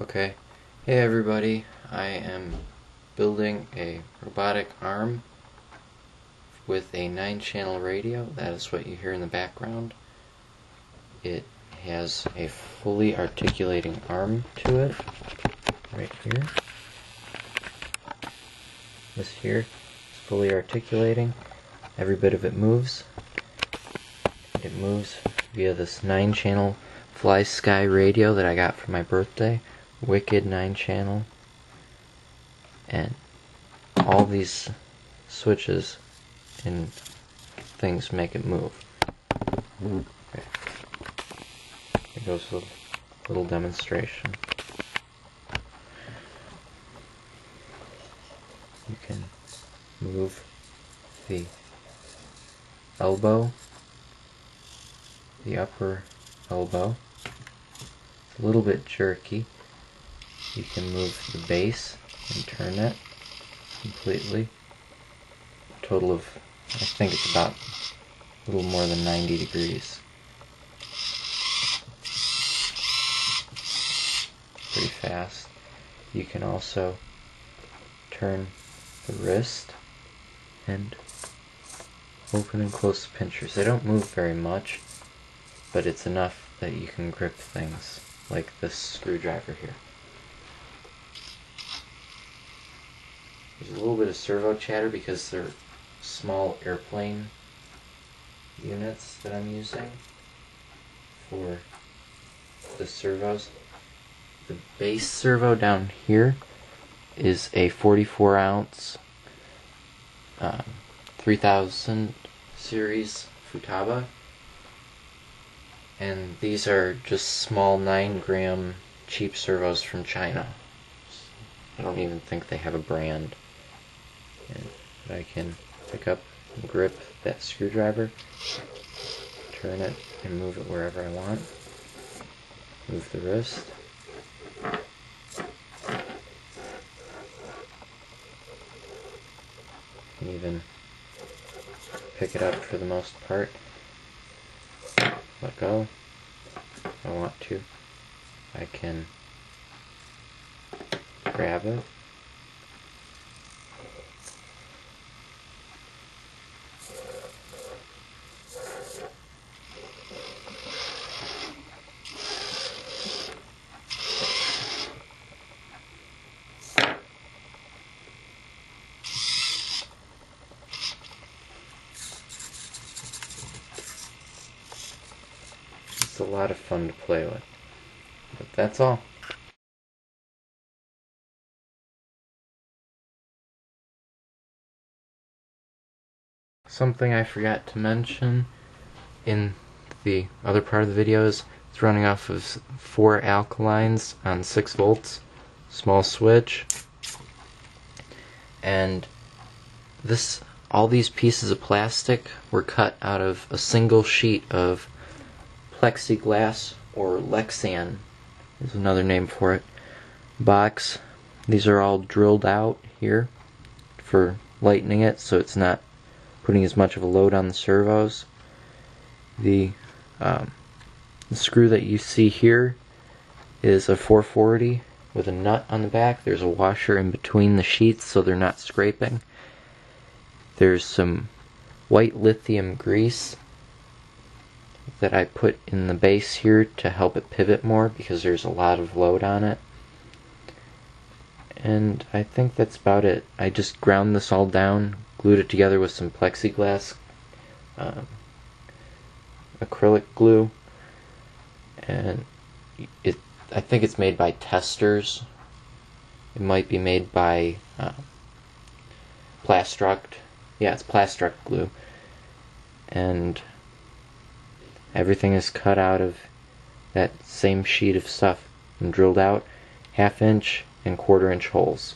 Okay, hey everybody, I am building a robotic arm with a 9-channel radio. That is what you hear in the background. It has a fully articulating arm to it, right here. This here is fully articulating. Every bit of it moves. It moves via this 9-channel Fly Sky radio that I got for my birthday. Wicked 9-channel, and all these switches and things make it move. Okay. Here goes a little demonstration. You can move the elbow, the upper elbow. It's a little bit jerky. You can move the base and turn it completely. A total of, I think it's about a little more than 90 degrees. Pretty fast. You can also turn the wrist and open and close the pinchers. They don't move very much, but it's enough that you can grip things like this screwdriver here. There's a little bit of servo chatter because they're small airplane units that I'm using for the servos. The base servo down here is a 44-ounce 3000 series futaba, and these are just small 9-gram cheap servos from China. I don't even think they have a brand. And I can pick up and grip that screwdriver, turn it and move it wherever I want. Move the wrist. And even pick it up for the most part. Let go if I want to. I can grab it. It's a lot of fun to play with. But that's all. Something I forgot to mention in the other part of the video is it's running off of 4 alkalines on 6 volts, small switch, and all these pieces of plastic were cut out of a single sheet of plexiglass, or Lexan is another name for it, box. These are all drilled out here for lightening it so it's not putting as much of a load on the servos. The screw that you see here is a 440 with a nut on the back. There's a washer in between the sheets so they're not scraping. There's some white lithium grease that I put in the base here to help it pivot more because there's a lot of load on it. And I think that's about it. I just ground this all down, glued it together with some plexiglass acrylic glue, and I think it's made by Testers. It might be made by Plastruct. Yeah, it's Plastruct glue. And everything is cut out of that same sheet of stuff and drilled out 1/2 inch and 1/4 inch holes.